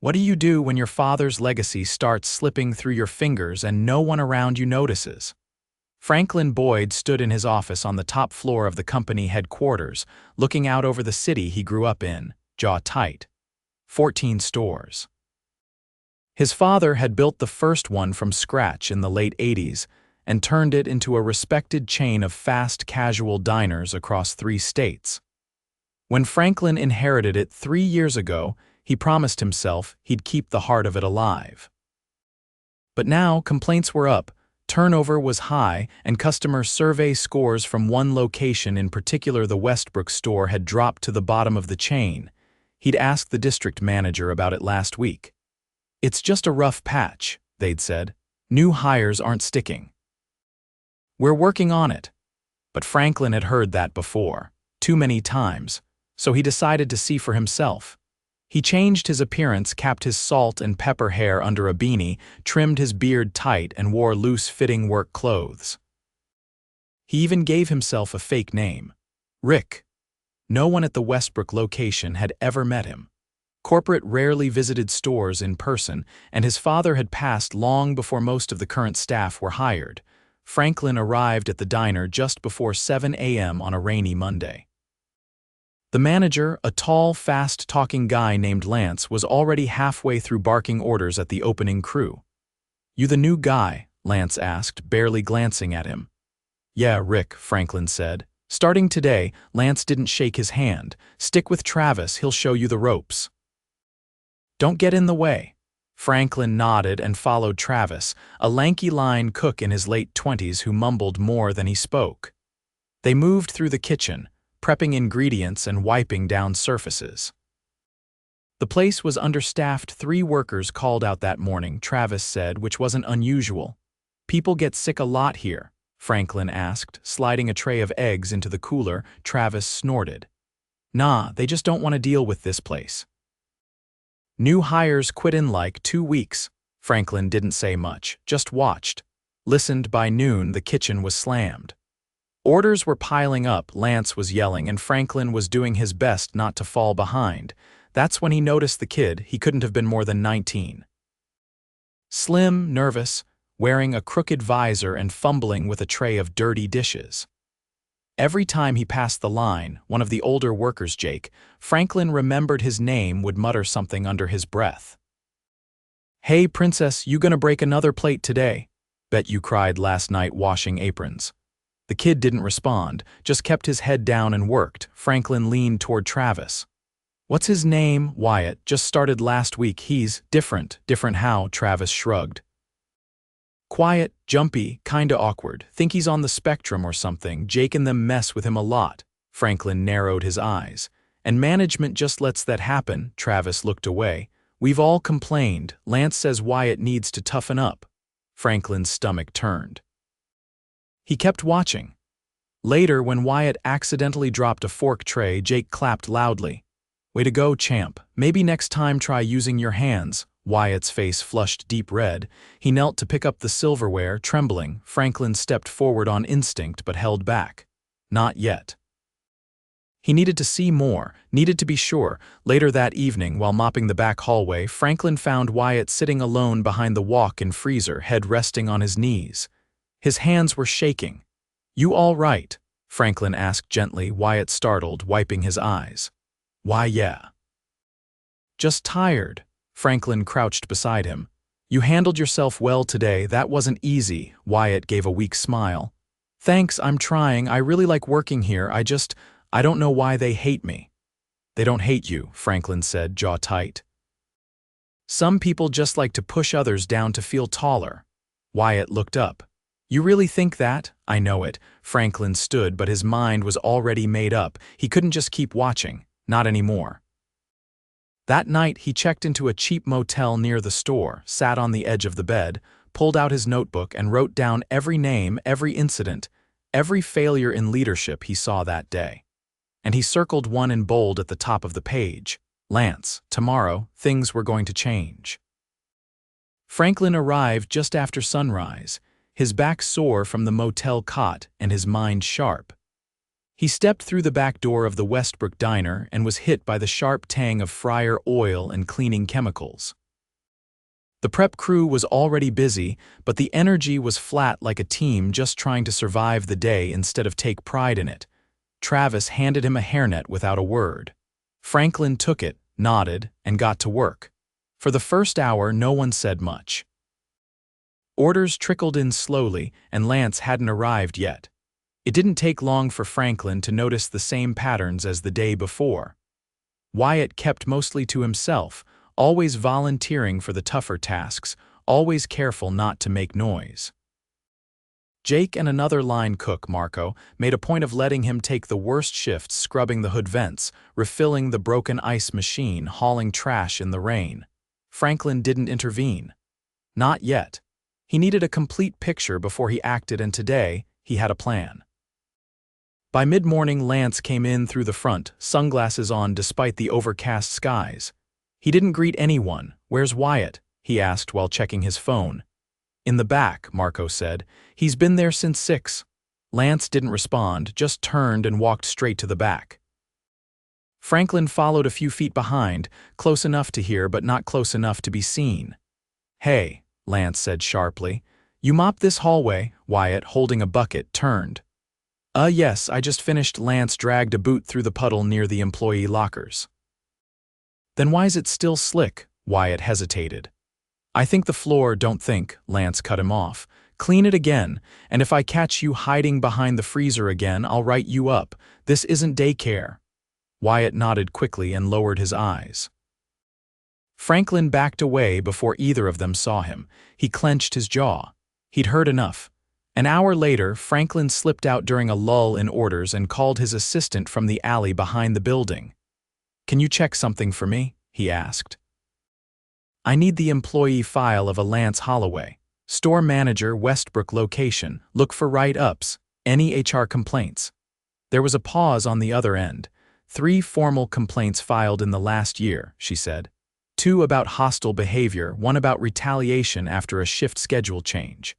What do you do when your father's legacy starts slipping through your fingers and no one around you notices? Franklin Boyd stood in his office on the top floor of the company headquarters, looking out over the city he grew up in, jaw tight. 14 stores. His father had built the first one from scratch in the late 80s and turned it into a respected chain of fast casual diners across 3 states. When Franklin inherited it 3 years ago, he promised himself he'd keep the heart of it alive. But now complaints were up, turnover was high, and customer survey scores from one location, in particular the Westbrook store, had dropped to the bottom of the chain. He'd asked the district manager about it last week. "It's just a rough patch," they'd said. "New hires aren't sticking." "We're working on it." But Franklin had heard that before, too many times, so he decided to see for himself. He changed his appearance, capped his salt and pepper hair under a beanie, trimmed his beard tight, and wore loose-fitting work clothes. He even gave himself a fake name, Rick. No one at the Westbrook location had ever met him. Corporate rarely visited stores in person, and his father had passed long before most of the current staff were hired. Franklin arrived at the diner just before 7 a.m. on a rainy Monday. The manager, a tall, fast-talking guy named Lance, was already halfway through barking orders at the opening crew. "You the new guy?" Lance asked, barely glancing at him. "Yeah, Rick," Franklin said. "Starting today." Lance didn't shake his hand. "Stick with Travis, he'll show you the ropes." "Don't get in the way." Franklin nodded and followed Travis, a lanky line cook in his late 20s who mumbled more than he spoke. They moved through the kitchen, prepping ingredients and wiping down surfaces. The place was understaffed. 3 workers called out that morning, Travis said, which wasn't unusual. "People get sick a lot here?" Franklin asked, sliding a tray of eggs into the cooler. Travis snorted. "Nah, they just don't want to deal with this place." "New hires quit in like 2 weeks. Franklin didn't say much, just watched. Listened. By noon, the kitchen was slammed. Orders were piling up, Lance was yelling, and Franklin was doing his best not to fall behind. That's when he noticed the kid. He couldn't have been more than 19. Slim, nervous, wearing a crooked visor and fumbling with a tray of dirty dishes. Every time he passed the line, one of the older workers, Jake, Franklin remembered his name, would mutter something under his breath. "Hey, princess, you gonna break another plate today? Bet you cried last night washing aprons." The kid didn't respond, just kept his head down and worked. Franklin leaned toward Travis. "What's his name?" "Wyatt. Just started last week. He's different." "Different how?" Travis shrugged. "Quiet, jumpy, kinda awkward. Think he's on the spectrum or something. Jake and them mess with him a lot." Franklin narrowed his eyes. "And management just lets that happen." Travis looked away. "We've all complained. Lance says Wyatt needs to toughen up." Franklin's stomach turned. He kept watching. Later, when Wyatt accidentally dropped a fork tray, Jake clapped loudly. "Way to go, champ. Maybe next time try using your hands." Wyatt's face flushed deep red. He knelt to pick up the silverware, trembling. Franklin stepped forward on instinct but held back. Not yet. He needed to see more, needed to be sure. Later that evening, while mopping the back hallway, Franklin found Wyatt sitting alone behind the walk-in freezer, head resting on his knees. His hands were shaking. "You all right?" Franklin asked gently. Wyatt startled, wiping his eyes. "Why, yeah. Just tired." Franklin crouched beside him. "You handled yourself well today. That wasn't easy." Wyatt gave a weak smile. "Thanks, I'm trying. I really like working here. I don't know why they hate me." "They don't hate you," Franklin said, jaw tight. "Some people just like to push others down to feel taller." Wyatt looked up. "You really think that?" "I know it." Franklin stood, but his mind was already made up. He couldn't just keep watching. Not anymore. That night, he checked into a cheap motel near the store, sat on the edge of the bed, pulled out his notebook, and wrote down every name, every incident, every failure in leadership he saw that day. And he circled one in bold at the top of the page. Lance, tomorrow, things were going to change. Franklin arrived just after sunrise, his back sore from the motel cot and his mind sharp. He stepped through the back door of the Westbrook diner and was hit by the sharp tang of fryer oil and cleaning chemicals. The prep crew was already busy, but the energy was flat like a team just trying to survive the day instead of take pride in it. Travis handed him a hairnet without a word. Franklin took it, nodded, and got to work. For the first hour, no one said much. Orders trickled in slowly, and Lance hadn't arrived yet. It didn't take long for Franklin to notice the same patterns as the day before. Wyatt kept mostly to himself, always volunteering for the tougher tasks, always careful not to make noise. Jake and another line cook, Marco, made a point of letting him take the worst shifts scrubbing the hood vents, refilling the broken ice machine, hauling trash in the rain. Franklin didn't intervene. Not yet. He needed a complete picture before he acted, and today, he had a plan. By mid-morning, Lance came in through the front, sunglasses on despite the overcast skies. He didn't greet anyone. "Where's Wyatt?" he asked while checking his phone. "In the back," Marco said. "He's been there since 6. Lance didn't respond, just turned and walked straight to the back. Franklin followed a few feet behind, close enough to hear but not close enough to be seen. "Hey," Lance said sharply. "You mop this hallway?" Wyatt, holding a bucket, turned. Yes, I just finished." Lance dragged a boot through the puddle near the employee lockers. "Then why's it still slick?" Wyatt hesitated. "I think the floor." "Don't think," Lance cut him off. "Clean it again, and if I catch you hiding behind the freezer again, I'll write you up. This isn't daycare." Wyatt nodded quickly and lowered his eyes. Franklin backed away before either of them saw him. He clenched his jaw. He'd heard enough. An hour later, Franklin slipped out during a lull in orders and called his assistant from the alley behind the building. "Can you check something for me?" he asked. "I need the employee file of a Lance Holloway. Store manager, Westbrook location. Look for write-ups. Any HR complaints." There was a pause on the other end. 3 formal complaints filed in the last year, she said. 2 about hostile behavior, 1 about retaliation after a shift schedule change.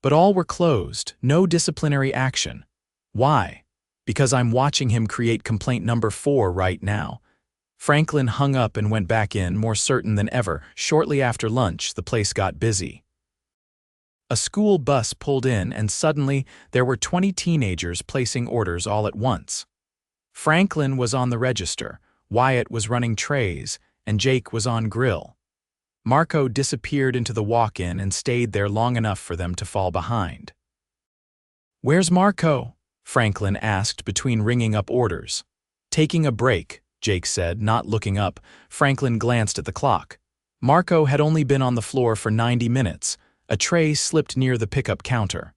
But all were closed, no disciplinary action. Why? Because I'm watching him create complaint number 4 right now. Franklin hung up and went back in, more certain than ever. Shortly after lunch, the place got busy. A school bus pulled in, and suddenly there were 20 teenagers placing orders all at once. Franklin was on the register, Wyatt was running trays, and Jake was on grill. Marco disappeared into the walk-in and stayed there long enough for them to fall behind. "Where's Marco?" Franklin asked between ringing up orders. "Taking a break," Jake said, not looking up. Franklin glanced at the clock. Marco had only been on the floor for 90 minutes. A tray slipped near the pickup counter.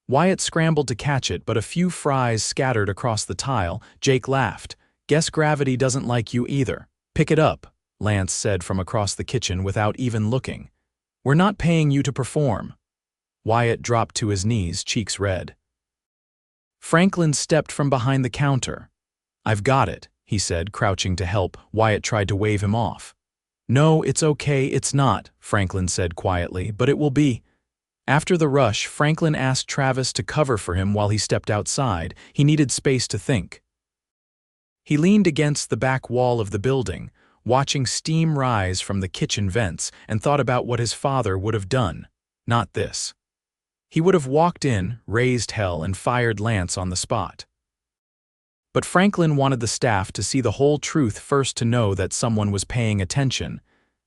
Wyatt scrambled to catch it, but a few fries scattered across the tile. Jake laughed. "Guess gravity doesn't like you either. Pick it up," Lance said from across the kitchen without even looking. "We're not paying you to perform." Wyatt dropped to his knees, cheeks red. Franklin stepped from behind the counter. "I've got it," he said, crouching to help. Wyatt tried to wave him off. "No, it's okay, it's not," Franklin said quietly, "but it will be." After the rush, Franklin asked Travis to cover for him while he stepped outside. He needed space to think. He leaned against the back wall of the building, watching steam rise from the kitchen vents, and thought about what his father would have done. Not this. He would have walked in, raised hell, and fired Lance on the spot. But Franklin wanted the staff to see the whole truth first, to know that someone was paying attention,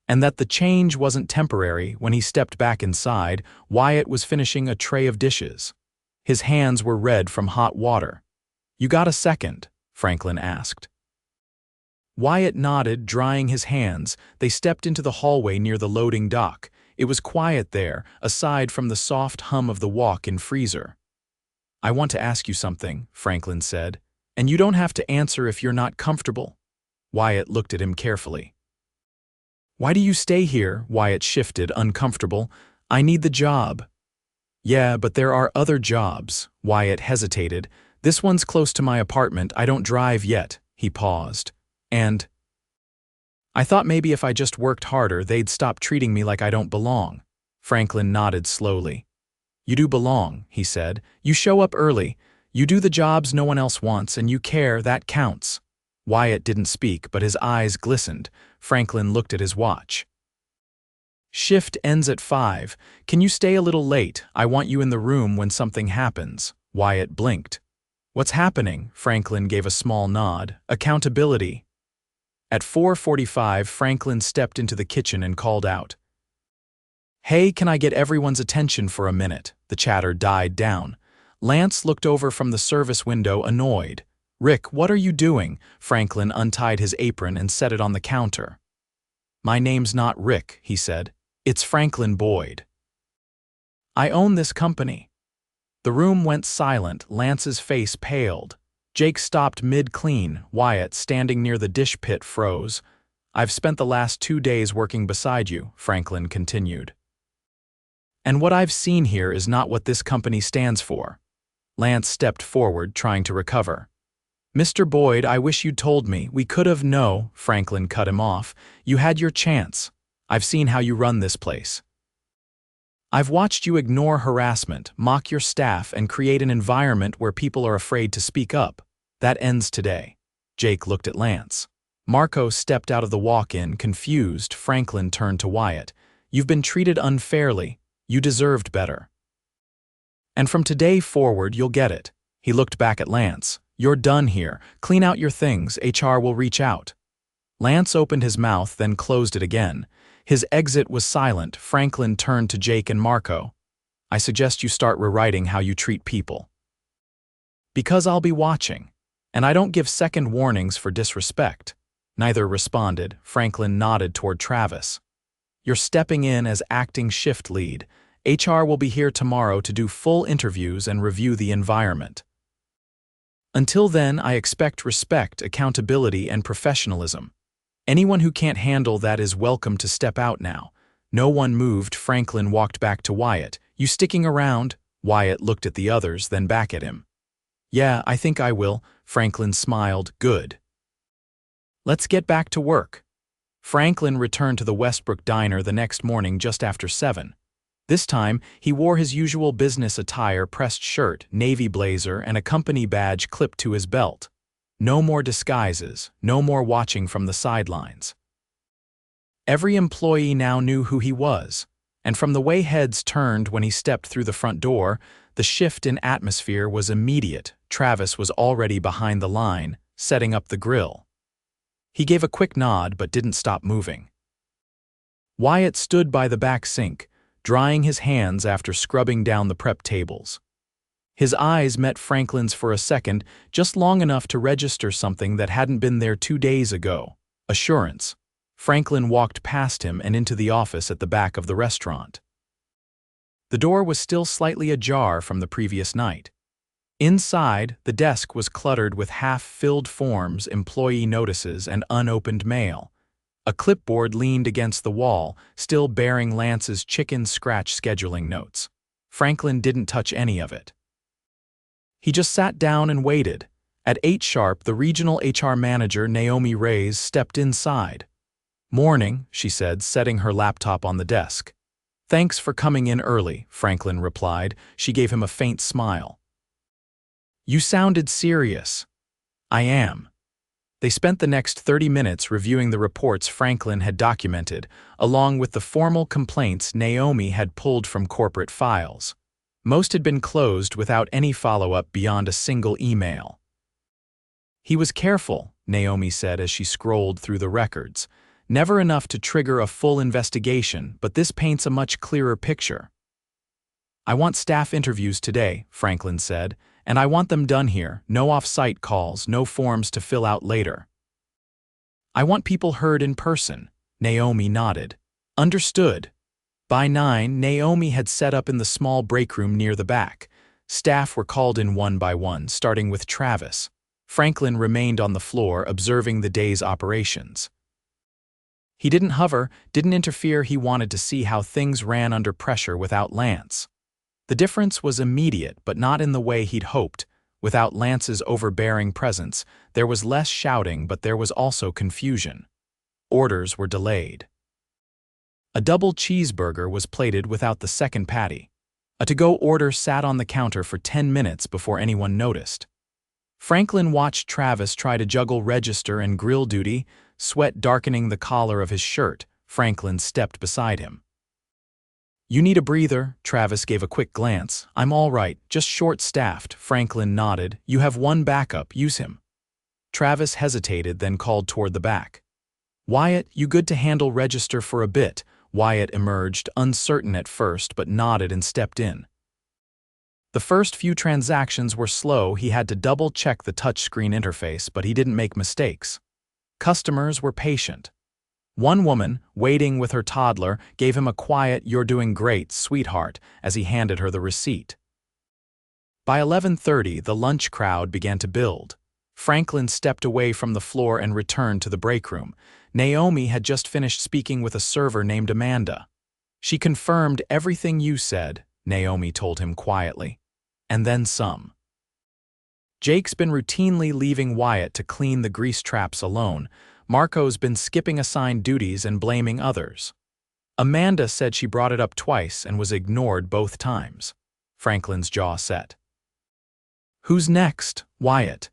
and that the change wasn't temporary. When he stepped back inside, Wyatt was finishing a tray of dishes. His hands were red from hot water. "You got a second?" Franklin asked. Wyatt nodded, drying his hands. They stepped into the hallway near the loading dock. It was quiet there, aside from the soft hum of the walk-in freezer. "I want to ask you something," Franklin said, "and you don't have to answer if you're not comfortable." Wyatt looked at him carefully. "Why do you stay here?" Wyatt shifted, uncomfortable. "I need the job." "Yeah, but there are other jobs." Wyatt hesitated. "This one's close to my apartment. I don't drive yet." He paused. "And I thought maybe if I just worked harder, they'd stop treating me like I don't belong." Franklin nodded slowly. "You do belong," he said. "You show up early. You do the jobs no one else wants and you care, that counts. Wyatt didn't speak, but his eyes glistened. Franklin looked at his watch. Shift ends at 5. Can you stay a little late? I want you in the room when something happens. Wyatt blinked. What's happening? Franklin gave a small nod. Accountability. At 4:45, Franklin stepped into the kitchen and called out. Hey, can I get everyone's attention for a minute? The chatter died down. Lance looked over from the service window, annoyed. Rick, what are you doing? Franklin untied his apron and set it on the counter. My name's not Rick, he said. It's Franklin Boyd. I own this company. The room went silent. Lance's face paled. Jake stopped mid-clean. Wyatt, standing near the dish pit, froze. I've spent the last 2 days working beside you, Franklin continued. And what I've seen here is not what this company stands for. Lance stepped forward, trying to recover. Mr. Boyd, I wish you'd told me. We could have. No, Franklin cut him off. You had your chance. I've seen how you run this place. I've watched you ignore harassment, mock your staff, and create an environment where people are afraid to speak up. That ends today. Jake looked at Lance. Marco stepped out of the walk-in, confused. Franklin turned to Wyatt. You've been treated unfairly. You deserved better. And from today forward, you'll get it. He looked back at Lance. You're done here. Clean out your things. HR will reach out. Lance opened his mouth, then closed it again. His exit was silent. Franklin turned to Jake and Marco. I suggest you start rewriting how you treat people. Because I'll be watching. And I don't give second warnings for disrespect. Neither responded. Franklin nodded toward Travis. You're stepping in as acting shift lead. HR will be here tomorrow to do full interviews and review the environment. Until then, I expect respect, accountability, and professionalism. Anyone who can't handle that is welcome to step out now. No one moved. Franklin walked back to Wyatt. You sticking around? Wyatt looked at the others, then back at him. Yeah, I think I will. Franklin smiled. Good. Let's get back to work. Franklin returned to the Westbrook diner the next morning just after 7. This time, he wore his usual business attire, pressed shirt, navy blazer, and a company badge clipped to his belt. No more disguises, no more watching from the sidelines. Every employee now knew who he was, and from the way heads turned when he stepped through the front door, the shift in atmosphere was immediate. Travis was already behind the line, setting up the grill. He gave a quick nod but didn't stop moving. Wyatt stood by the back sink, drying his hands after scrubbing down the prep tables. His eyes met Franklin's for a second, just long enough to register something that hadn't been there 2 days ago. Assurance. Franklin walked past him and into the office at the back of the restaurant. The door was still slightly ajar from the previous night. Inside, the desk was cluttered with half-filled forms, employee notices, and unopened mail. A clipboard leaned against the wall, still bearing Lance's chicken scratch scheduling notes. Franklin didn't touch any of it. He just sat down and waited. At 8 sharp, the regional HR manager, Naomi Reyes, stepped inside. Morning, she said, setting her laptop on the desk. Thanks for coming in early, Franklin replied. She gave him a faint smile. You sounded serious. I am. They spent the next 30 minutes reviewing the reports Franklin had documented, along with the formal complaints Naomi had pulled from corporate files. Most had been closed without any follow-up beyond a single email. He was careful, Naomi said as she scrolled through the records. Never enough to trigger a full investigation, but this paints a much clearer picture. I want staff interviews today, Franklin said, and I want them done here, no off-site calls, no forms to fill out later. I want people heard in person, Naomi nodded. Understood. By 9, Naomi had set up in the small break room near the back. Staff were called in one by one, starting with Travis. Franklin remained on the floor, observing the day's operations. He didn't hover, didn't interfere. He wanted to see how things ran under pressure without Lance. The difference was immediate, but not in the way he'd hoped. Without Lance's overbearing presence, there was less shouting, but there was also confusion. Orders were delayed. A double cheeseburger was plated without the second patty. A to-go order sat on the counter for 10 minutes before anyone noticed. Franklin watched Travis try to juggle register and grill duty, sweat darkening the collar of his shirt. Franklin stepped beside him. "You need a breather?" Travis gave a quick glance. "I'm all right, just short-staffed." Franklin nodded. "You have one backup, use him." Travis hesitated, then called toward the back. "Wyatt, you good to handle register for a bit?" Wyatt emerged, uncertain at first, but nodded and stepped in. The first few transactions were slow. He had to double-check the touchscreen interface, but he didn't make mistakes. Customers were patient. One woman, waiting with her toddler, gave him a quiet, "You're doing great, sweetheart," as he handed her the receipt. By 11:30, the lunch crowd began to build. Franklin stepped away from the floor and returned to the break room. Naomi had just finished speaking with a server named Amanda. "She confirmed everything you said," Naomi told him quietly. "And then some." Jake's been routinely leaving Wyatt to clean the grease traps alone. Marco's been skipping assigned duties and blaming others. Amanda said she brought it up twice and was ignored both times. Franklin's jaw set. "Who's next?" "Wyatt."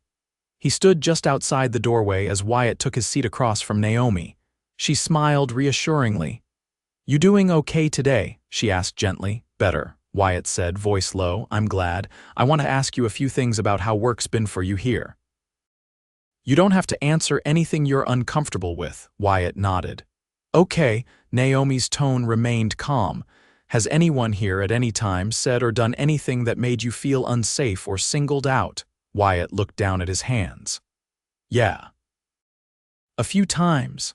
He stood just outside the doorway as Wyatt took his seat across from Naomi. She smiled reassuringly. "You doing okay today?" she asked gently. "Better," Wyatt said, voice low. "I'm glad. I want to ask you a few things about how work's been for you here." "You don't have to answer anything you're uncomfortable with," Wyatt nodded. "Okay," Naomi's tone remained calm. "Has anyone here at any time said or done anything that made you feel unsafe or singled out?" Wyatt looked down at his hands. "Yeah. A few times."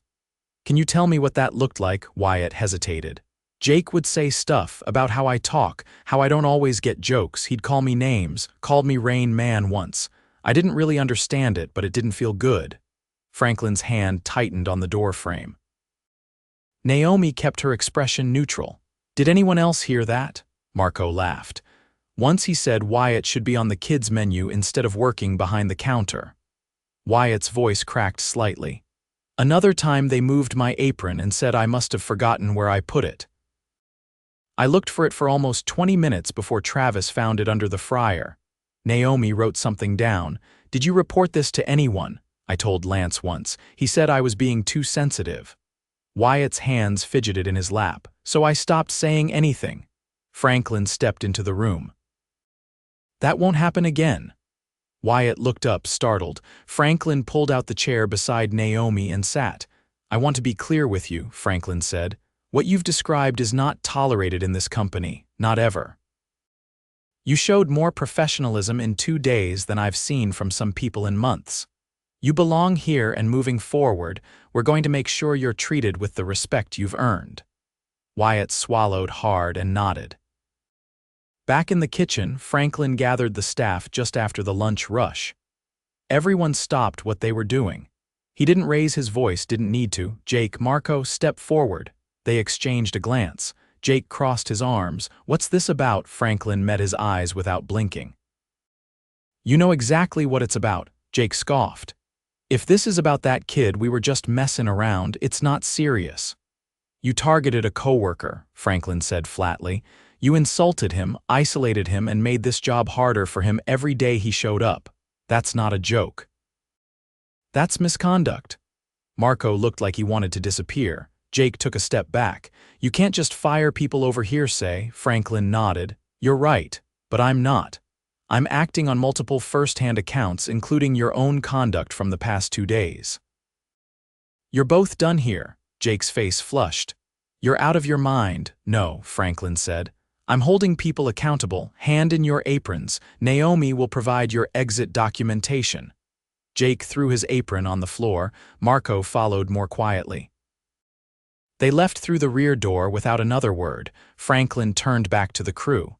"Can you tell me what that looked like?" Wyatt hesitated. "Jake would say stuff about how I talk, how I don't always get jokes. He'd call me names, called me Rain Man once. I didn't really understand it, but it didn't feel good." Franklin's hand tightened on the door frame. Naomi kept her expression neutral. "Did anyone else hear that?" Marco laughed. "Once he said Wyatt should be on the kids' menu instead of working behind the counter." Wyatt's voice cracked slightly. "Another time they moved my apron and said I must have forgotten where I put it. I looked for it for almost 20 minutes before Travis found it under the fryer." Naomi wrote something down. "Did you report this to anyone?" "I told Lance once. He said I was being too sensitive." Wyatt's hands fidgeted in his lap. "So I stopped saying anything." Franklin stepped into the room. "That won't happen again." Wyatt looked up, startled. Franklin pulled out the chair beside Naomi and sat. "I want to be clear with you," Franklin said. "What you've described is not tolerated in this company, not ever. You showed more professionalism in 2 days than I've seen from some people in months. You belong here, and moving forward, we're going to make sure you're treated with the respect you've earned." Wyatt swallowed hard and nodded. Back in the kitchen, Franklin gathered the staff just after the lunch rush. Everyone stopped what they were doing. He didn't raise his voice, didn't need to. "Jake, Marco, step forward." They exchanged a glance. Jake crossed his arms. "What's this about?" Franklin met his eyes without blinking. "You know exactly what it's about," Jake scoffed. "If this is about that kid, we were just messing around. It's not serious." "You targeted a coworker," Franklin said flatly. "You insulted him, isolated him, and made this job harder for him every day he showed up. That's not a joke. That's misconduct." Marco looked like he wanted to disappear. Jake took a step back. "You can't just fire people over hearsay." Franklin nodded. "You're right, but I'm not. I'm acting on multiple first-hand accounts, including your own conduct from the past 2 days." "You're both done here." Jake's face flushed. "You're out of your mind." "No," Franklin said. "I'm holding people accountable. Hand in your aprons. Naomi will provide your exit documentation." Jake threw his apron on the floor. Marco followed more quietly. They left through the rear door without another word. Franklin turned back to the crew.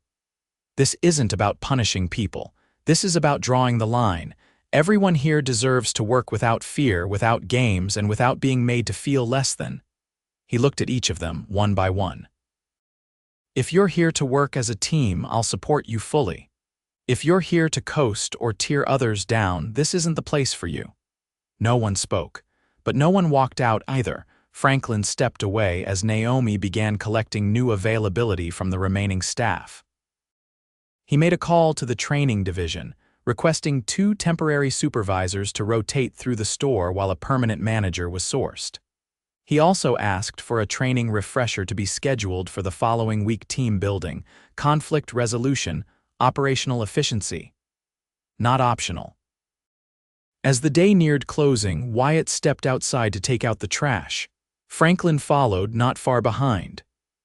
"This isn't about punishing people. This is about drawing the line. Everyone here deserves to work without fear, without games, and without being made to feel less than." He looked at each of them, one by one. "If you're here to work as a team, I'll support you fully. If you're here to coast or tear others down, this isn't the place for you." No one spoke, but no one walked out either. Franklin stepped away as Naomi began collecting new availability from the remaining staff. He made a call to the training division, requesting 2 temporary supervisors to rotate through the store while a permanent manager was sourced. He also asked for a training refresher to be scheduled for the following week: team building, conflict resolution, operational efficiency. Not optional. As the day neared closing, Wyatt stepped outside to take out the trash. Franklin followed, not far behind.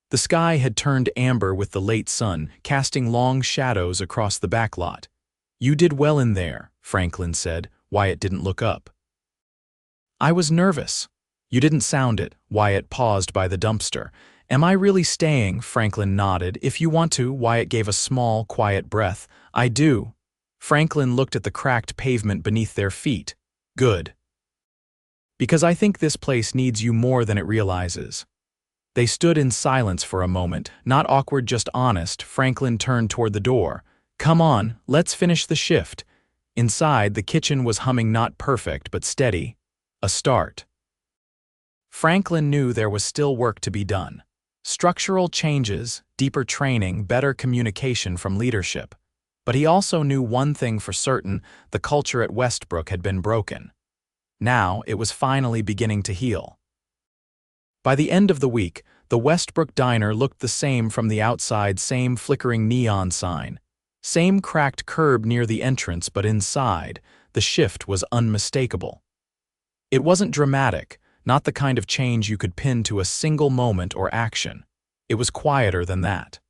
The sky had turned amber with the late sun, casting long shadows across the backlot. "You did well in there," Franklin said. Wyatt didn't look up. "I was nervous." "You didn't sound it." Wyatt paused by the dumpster. "Am I really staying?" Franklin nodded. "If you want to." Wyatt gave a small, quiet breath. "I do." Franklin looked at the cracked pavement beneath their feet. "Good. Because I think this place needs you more than it realizes." They stood in silence for a moment, not awkward, just honest. Franklin turned toward the door. "Come on, let's finish the shift." Inside, the kitchen was humming, not perfect, but steady. A start. Franklin knew there was still work to be done. Structural changes, deeper training, better communication from leadership. But he also knew one thing for certain: the culture at Westbrook had been broken. Now it was finally beginning to heal. By the end of the week, the Westbrook diner looked the same from the outside: same flickering neon sign, same cracked curb near the entrance, but inside, the shift was unmistakable. It wasn't dramatic, not the kind of change you could pin to a single moment or action. It was quieter than that.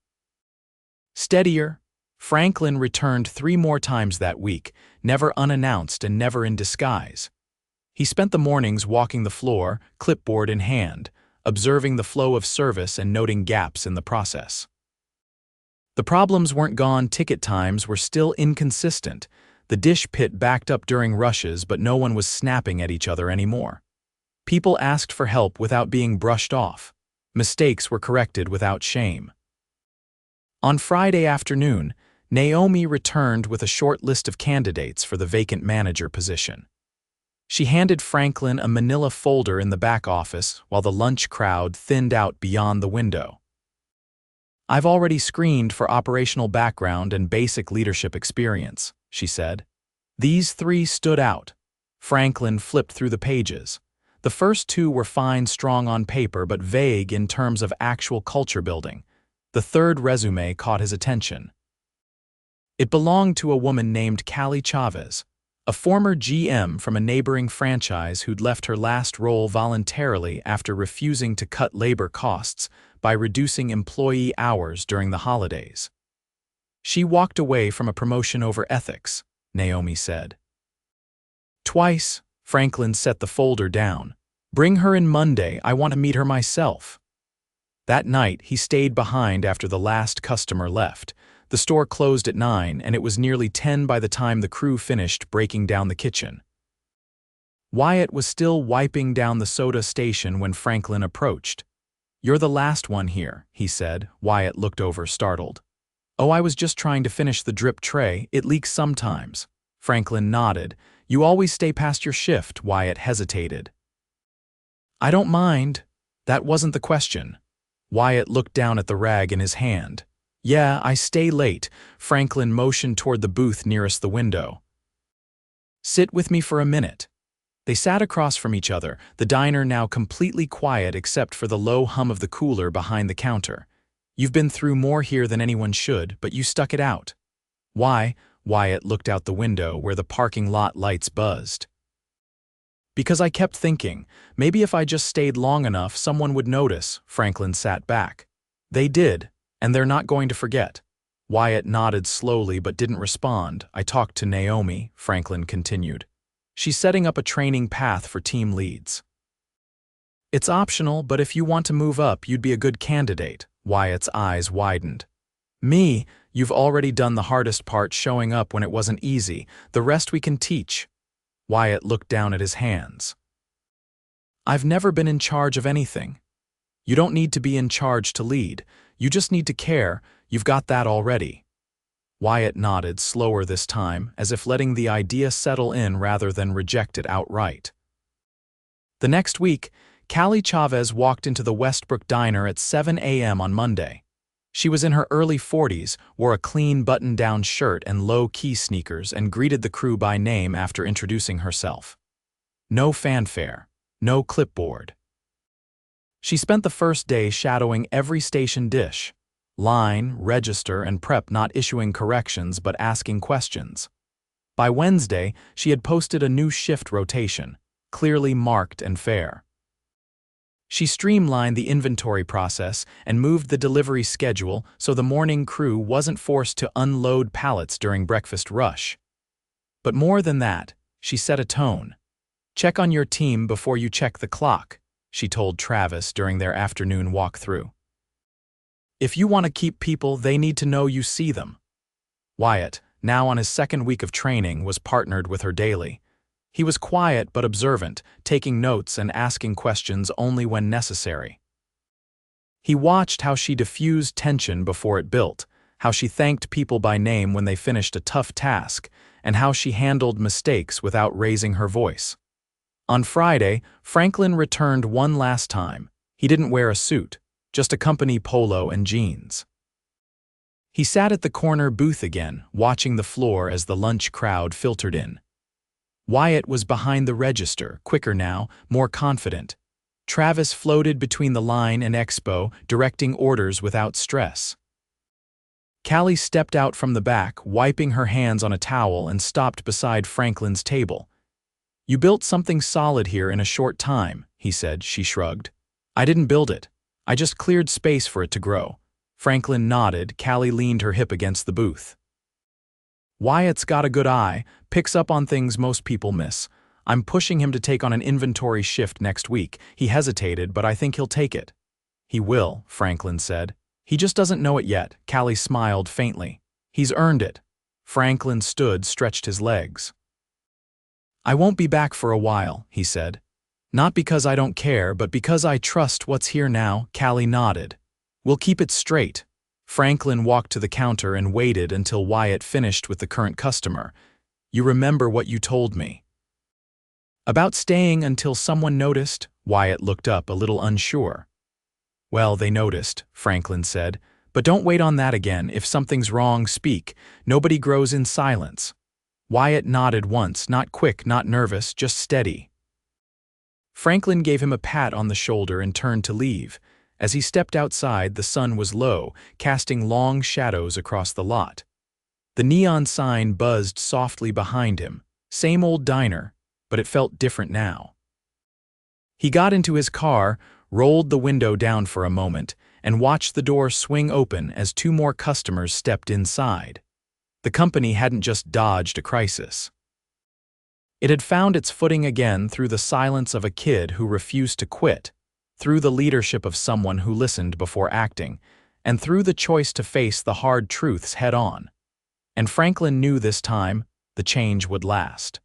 Steadier. Franklin returned 3 more times that week, never unannounced and never in disguise. He spent the mornings walking the floor, clipboard in hand, observing the flow of service and noting gaps in the process. The problems weren't gone. Ticket times were still inconsistent. The dish pit backed up during rushes, but no one was snapping at each other anymore. People asked for help without being brushed off. Mistakes were corrected without shame. On Friday afternoon, Naomi returned with a short list of candidates for the vacant manager position. She handed Franklin a manila folder in the back office while the lunch crowd thinned out beyond the window. "I've already screened for operational background and basic leadership experience," she said. These 3 stood out. Franklin flipped through the pages. The first 2 were fine, strong on paper, but vague in terms of actual culture building. The third resume caught his attention. It belonged to a woman named Callie Chavez, a former GM from a neighboring franchise who'd left her last role voluntarily after refusing to cut labor costs by reducing employee hours during the holidays. "She walked away from a promotion over ethics," Naomi said. "Twice." Franklin set the folder down. "Bring her in Monday. I want to meet her myself." That night, he stayed behind after the last customer left. The store closed at 9, and it was nearly 10 by the time the crew finished breaking down the kitchen. Wyatt was still wiping down the soda station when Franklin approached. "You're the last one here," he said. Wyatt looked over, startled. "Oh, I was just trying to finish the drip tray. It leaks sometimes." Franklin nodded. "You always stay past your shift." Wyatt hesitated. "I don't mind." "That wasn't the question." Wyatt looked down at the rag in his hand. "Yeah, I stay late." Franklin motioned toward the booth nearest the window. "Sit with me for a minute." They sat across from each other, the diner now completely quiet except for the low hum of the cooler behind the counter. "You've been through more here than anyone should, but you stuck it out." "Why?" Wyatt looked out the window where the parking lot lights buzzed. "Because I kept thinking, maybe if I just stayed long enough, someone would notice." Franklin sat back. "They did. And they're not going to forget." Wyatt nodded slowly but didn't respond. "I talked to Naomi," Franklin continued. "She's setting up a training path for team leads. It's optional, but if you want to move up, you'd be a good candidate." Wyatt's eyes widened. "Me? You've already done the hardest part, showing up when it wasn't easy. The rest we can teach." Wyatt looked down at his hands. "I've never been in charge of anything." "You don't need to be in charge to lead. You just need to care. You've got that already." Wyatt nodded, slower this time, as if letting the idea settle in rather than reject it outright. The next week, Callie Chavez walked into the Westbrook diner at 7 a.m. on Monday. She was in her early 40s, wore a clean button-down shirt and low-key sneakers, and greeted the crew by name after introducing herself. No fanfare, no clipboard. She spent the first day shadowing every station dish, line, register, and prep, not issuing corrections but asking questions. By Wednesday, she had posted a new shift rotation, clearly marked and fair. She streamlined the inventory process and moved the delivery schedule so the morning crew wasn't forced to unload pallets during breakfast rush. But more than that, she set a tone. "Check on your team before you check the clock," she told Travis during their afternoon walkthrough. "If you want to keep people, they need to know you see them." Wyatt, now on his second week of training, was partnered with her daily. He was quiet but observant, taking notes and asking questions only when necessary. He watched how she diffused tension before it built, how she thanked people by name when they finished a tough task, and how she handled mistakes without raising her voice. On Friday, Franklin returned one last time. He didn't wear a suit, just a company polo and jeans. He sat at the corner booth again, watching the floor as the lunch crowd filtered in. Wyatt was behind the register, quicker now, more confident. Travis floated between the line and expo, directing orders without stress. Callie stepped out from the back, wiping her hands on a towel, and stopped beside Franklin's table. "You built something solid here in a short time," he said. She shrugged. "I didn't build it. I just cleared space for it to grow." Franklin nodded. Callie leaned her hip against the booth. "Wyatt's got a good eye, picks up on things most people miss. I'm pushing him to take on an inventory shift next week." He hesitated, "but I think he'll take it." "He will," Franklin said. "He just doesn't know it yet." Callie smiled faintly. "He's earned it." Franklin stood, stretched his legs. "I won't be back for a while," he said. "Not because I don't care, but because I trust what's here now." Callie nodded. "We'll keep it straight." Franklin walked to the counter and waited until Wyatt finished with the current customer. "You remember what you told me?" "About staying until someone noticed?" Wyatt looked up, a little unsure. "Well, they noticed," Franklin said. "But don't wait on that again. If something's wrong, speak. Nobody grows in silence." Wyatt nodded once, not quick, not nervous, just steady. Franklin gave him a pat on the shoulder and turned to leave. As he stepped outside, the sun was low, casting long shadows across the lot. The neon sign buzzed softly behind him. Same old diner, but it felt different now. He got into his car, rolled the window down for a moment, and watched the door swing open as two more customers stepped inside. The company hadn't just dodged a crisis. It had found its footing again through the silence of a kid who refused to quit, through the leadership of someone who listened before acting, and through the choice to face the hard truths head-on. And Franklin knew this time the change would last.